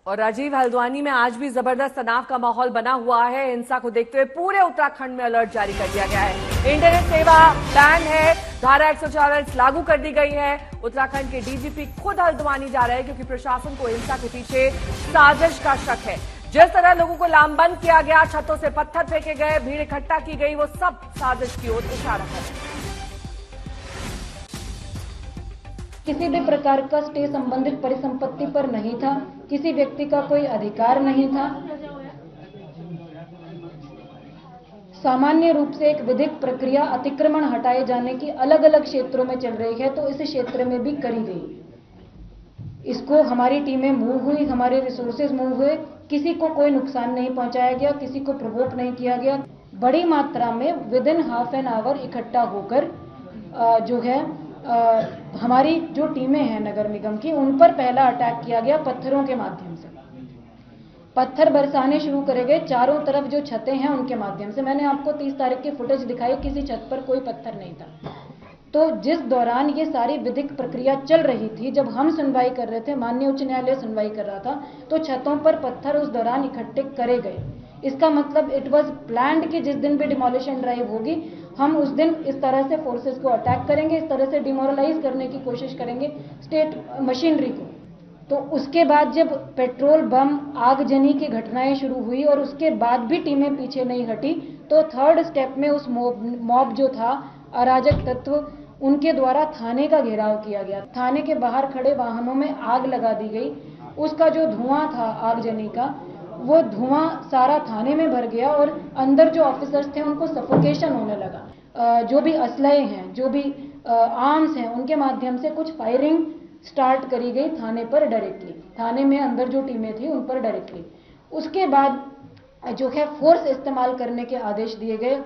और राजीव, हल्द्वानी में आज भी जबरदस्त तनाव का माहौल बना हुआ है। हिंसा को देखते हुए पूरे उत्तराखंड में अलर्ट जारी कर दिया गया है। इंटरनेट सेवा बैन है, धारा 144 लागू कर दी गई है। उत्तराखंड के डीजीपी खुद हल्द्वानी जा रहे हैं क्योंकि प्रशासन को हिंसा के पीछे साजिश का शक है। जिस तरह लोगों को लामबंद किया गया, छतों से पत्थर फेंके गए, भीड़ इकट्ठा की गई, वो सब साजिश की ओर इशारा कर रहे हैं। किसी भी प्रकार का स्टे संबंधित परिसंपत्ति पर नहीं था, किसी व्यक्ति का कोई अधिकार नहीं था। सामान्य रूप से एक विधिक प्रक्रिया अतिक्रमण हटाए जाने की अलग अलग क्षेत्रों में चल रही है, तो इस क्षेत्र में भी करी गई। इसको हमारी टीमें मूव हुई, हमारे रिसोर्सेज मूव हुए, किसी को कोई नुकसान नहीं पहुंचाया गया, किसी को प्रोवोक नहीं किया गया। बड़ी मात्रा में with in half an hour इकट्ठा होकर जो है हमारी जो टीमें हैं नगर निगम की, उन पर पहला अटैक किया गया पत्थरों के माध्यम से। पत्थर बरसाने शुरू करे गए चारों तरफ, जो छतें हैं उनके माध्यम से। मैंने आपको 30 तारीख की फुटेज दिखाई, किसी छत पर कोई पत्थर नहीं था। तो जिस दौरान ये सारी विधिक प्रक्रिया चल रही थी, जब हम सुनवाई कर रहे थे, माननीय उच्च न्यायालय सुनवाई कर रहा था, तो छतों पर पत्थर उस दौरान इकट्ठे करे गए। इसका मतलब इट वाज प्लान्ड कि जिस दिन भी डिमोलिशन ड्राइव होगी, हम उस दिन इस तरह से फोर्सेस को अटैक करेंगे, इस तरह से डिमोरलाइज करने की कोशिश करेंगे स्टेट मशीनरी को। तो उसके बाद जब पेट्रोल बम आगजनी की घटनाएं शुरू हुई और उसके बाद भी टीमें पीछे नहीं हटी, तो थर्ड स्टेप में उस मॉब जो था, अराजक तत्व, उनके द्वारा थाने का घेराव किया गया। थाने के बाहर खड़े वाहनों में आग लगा दी गई। उसका जो धुआं था आगजनी का, वो धुआं सारा थाने में भर गया और अंदर जो ऑफिसर्स थे उनको सफोकेशन होने लगा। जो भी असलहे हैं, जो भी आर्म्स हैं, उनके माध्यम से कुछ फायरिंग स्टार्ट करी गई थाने पर डायरेक्टली, थाने में अंदर जो टीमें थी उन पर डायरेक्टली। उसके बाद जो है फोर्स इस्तेमाल करने के आदेश दिए गए,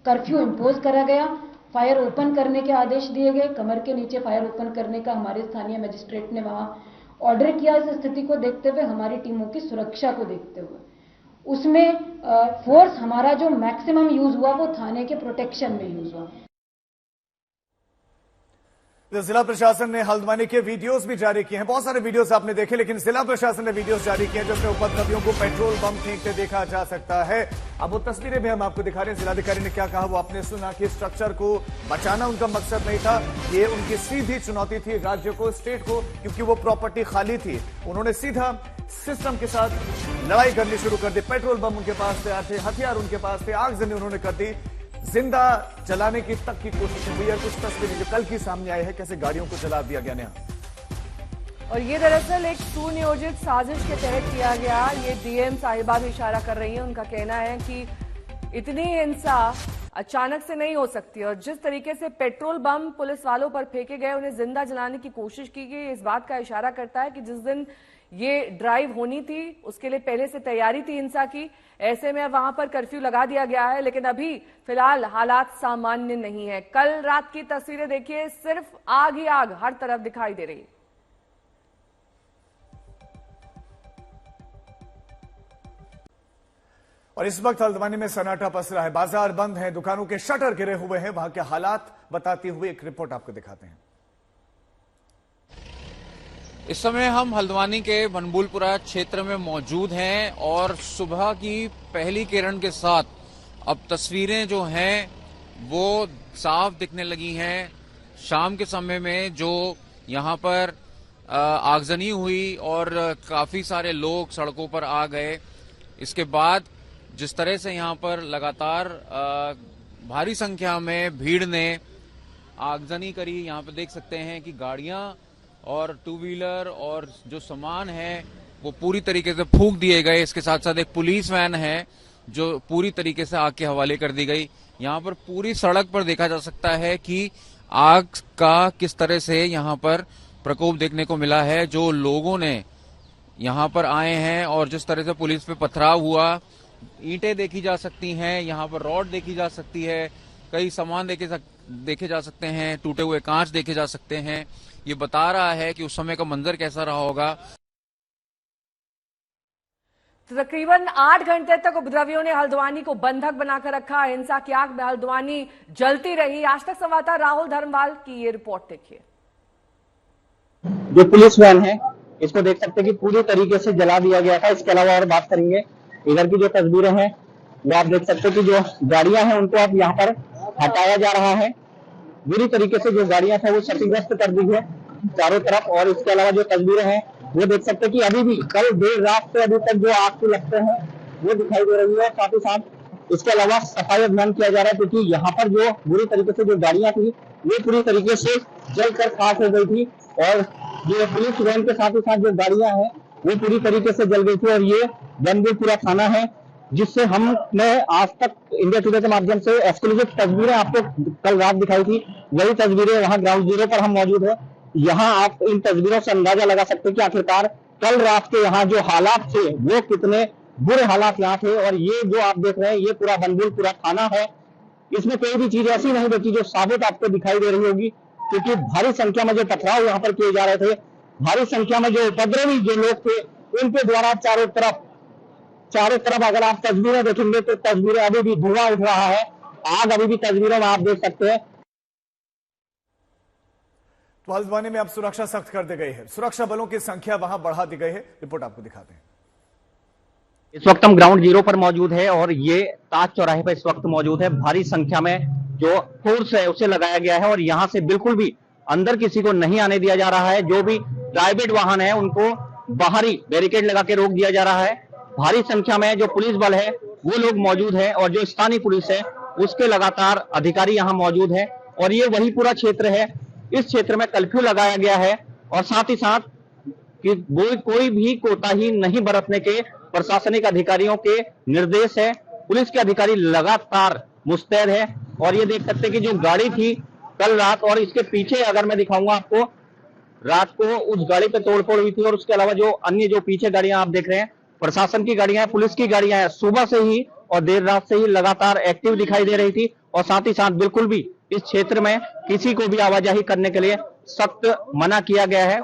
कर्फ्यू इम्पोज करा गया, फायर ओपन करने के आदेश दिए गए। कमर के नीचे फायर ओपन करने का हमारे स्थानीय मजिस्ट्रेट ने वहां ऑर्डर किया। इस स्थिति को देखते हुए, हमारी टीमों की सुरक्षा को देखते हुए, उसमें फोर्स हमारा जो मैक्सिमम यूज हुआ वो थाने के प्रोटेक्शन में यूज हुआ। जिला प्रशासन ने हल्द्वानी के वीडियोस भी जारी किए हैं। बहुत सारे वीडियोस आपने देखे, लेकिन जिला प्रशासन ने वीडियोस जारी किए हैं जिसमें उपद्रवियों को पेट्रोल बम फेंकते देखा जा सकता है। अब वो तस्वीरें भी हम आपको दिखा रहे हैं। जिलाधिकारी ने क्या कहा वो आपने सुना कि स्ट्रक्चर को बचाना उनका मकसद नहीं था, ये उनकी सीधी चुनौती थी राज्य को, स्टेट को, क्योंकि वो प्रॉपर्टी खाली थी। उन्होंने सीधा सिस्टम के साथ लड़ाई करनी शुरू कर दी। पेट्रोल बम उनके पास तैयार थे, हथियार उनके पास थे, आगजनी उन्होंने कर दी, जिंदा जलाने की तक की कोशिश हुई है। कुछ तस्वीरें जो कल की सामने आई है, कैसे गाड़ियों को जला दिया गया। और ये दरअसल एक सुनियोजित साजिश के तहत किया गया। ये डीएम साहिबा भी इशारा कर रही है। उनका कहना है कि इतनी हिंसा अचानक से नहीं हो सकती और जिस तरीके से पेट्रोल बम पुलिस वालों पर फेंके गए, उन्हें जिंदा जलाने की कोशिश की गई, इस बात का इशारा करता है कि जिस दिन ये ड्राइव होनी थी उसके लिए पहले से तैयारी थी हिंसा की। ऐसे में वहां पर कर्फ्यू लगा दिया गया है, लेकिन अभी फिलहाल हालात सामान्य नहीं है। कल रात की तस्वीरें देखिए, सिर्फ आग ही आग हर तरफ दिखाई दे रही। और इस वक्त हल्द्वानी में सन्नाटा पसरा है, बाजार बंद है, दुकानों के शटर गिरे हुए हैं। वहां के हालात बताते हुए एक रिपोर्ट आपको दिखाते हैं। इस समय हम हल्द्वानी के बनबुलपुरा क्षेत्र में मौजूद हैं और सुबह की पहली किरण के साथ अब तस्वीरें जो हैं वो साफ दिखने लगी हैं। शाम के समय में जो यहाँ पर आगजनी हुई और काफी सारे लोग सड़कों पर आ गए, इसके बाद जिस तरह से यहाँ पर लगातार भारी संख्या में भीड़ ने आगजनी करी, यहाँ पर देख सकते हैं कि गाड़ियां और टू व्हीलर और जो सामान है वो पूरी तरीके से फूंक दिए गए। इसके साथ साथ एक पुलिस वैन है जो पूरी तरीके से आग के हवाले कर दी गई। यहाँ पर पूरी सड़क पर देखा जा सकता है कि आग का किस तरह से यहाँ पर प्रकोप देखने को मिला है। जो लोगों ने यहाँ पर आए हैं और जिस तरह से पुलिस पे पथराव हुआ, ईंटें देखी जा सकती हैं, यहाँ पर रॉड देखी जा सकती है, कई सामान देखे जा सकते हैं, टूटे हुए कांच देखे जा सकते हैं। ये बता रहा है कि उस समय का मंजर कैसा रहा होगा। तकरीबन 8 घंटे तक उपद्रवियों ने हल्द्वानी को बंधक बनाकर रखा। हिंसा की आग में हल्द्वानी जलती रही। आज तक संवाददाता राहुल धर्मवाल की ये रिपोर्ट देखिए। जो पुलिस वैन है इसको देख सकते हैं कि पूरी तरीके से जला दिया गया था। इसके अलावा और बात करेंगे, इधर की जो तस्वीरें हैं वो आप देख सकते हैं कि जो गाड़ियां हैं उनको अब यहाँ पर हटाया जा रहा है। बुरी तरीके से जो गाड़ियां थे वो क्षतिग्रस्त कर दी है चारों तरफ। और इसके अलावा जो तस्वीरें हैं वो देख सकते हैं कि अभी भी कल देर रात से अभी तक जो आग के लपटें हैं वो दिखाई दे रही है। साथ ही साथ इसके अलावा सफाई अभियान किया जा रहा है, क्योंकि यहाँ पर जो बुरी तरीके से जो गाड़ियां थी वो पूरी तरीके से जलकर खाक हो गई थी। और जो पुलिस वैन के साथ ही साथ जो गाड़ियां हैं वो पूरी तरीके से जल गई थी। और ये बनबुलपुरा थाना है, जिससे हमने आज तक इंडिया टुडे के माध्यम से एक्सक्लूसिव तस्वीरें आपको कल रात दिखाई थी। वही तस्वीरें वहां ग्राउंड जीरो पर हम मौजूद है। यहाँ आप इन तस्वीरों से अंदाजा लगा सकते हैं कि आखिरकार कल रात के यहाँ जो हालात थे वो कितने बुरे हालात यहाँ थे। और ये जो आप देख रहे हैं ये पूरा बनबुलपुरा थाना है। इसमें कोई भी चीज ऐसी नहीं बची जो साबित आपको दिखाई दे रही होगी, क्योंकि भारी संख्या में जो टकराव यहाँ पर किए जा रहे थे, भारी संख्या में जो उपद्रवी जो लोग थे उनके द्वारा चारों तरफ अगर आप तस्वीरें देखेंगे तो तस्वीरें अभी भी धुआं उठ रहा है। आग अभी भी तस्वीरों में आप देख सकते हैं। तो हल्द्वानी में अब सुरक्षा सख्त कर दी गई है, सुरक्षा बलों की संख्या वहां बढ़ा दी गई है। रिपोर्ट आपको दिखाते हैं। इस वक्त हम ग्राउंड जीरो पर मौजूद है और ये ताज चौराहे पर इस वक्त मौजूद है। भारी संख्या में जो फोर्स है उसे लगाया गया है और यहाँ से बिल्कुल भी अंदर किसी को नहीं आने दिया जा रहा है। जो भी प्राइवेट वाहन है उनको बाहरी बैरिकेड लगा के रोक दिया जा रहा है। भारी संख्या में जो पुलिस बल है वो लोग मौजूद है और जो स्थानीय पुलिस है उसके लगातार अधिकारी यहाँ मौजूद है। और ये वही पूरा क्षेत्र है, इस क्षेत्र में कर्फ्यू लगाया गया है और साथ ही साथ कि कोई भी कोताही नहीं बरतने के प्रशासनिक अधिकारियों के निर्देश है। पुलिस के अधिकारी लगातार मुस्तैद है। और ये देख सकते हैं कि जो गाड़ी थी कल रात, और इसके पीछे अगर मैं दिखाऊंगा आपको, रात को उस गाड़ी पे तोड़फोड़ हुई थी। और उसके अलावा जो अन्य जो पीछे गाड़ियां आप देख रहे हैं, प्रशासन की गाड़ियां हैं, पुलिस की गाड़ियां हैं, सुबह से ही और देर रात से ही लगातार एक्टिव दिखाई दे रही थी। और साथ ही साथ बिल्कुल भी इस क्षेत्र में किसी को भी आवाजाही करने के लिए सख्त मना किया गया है।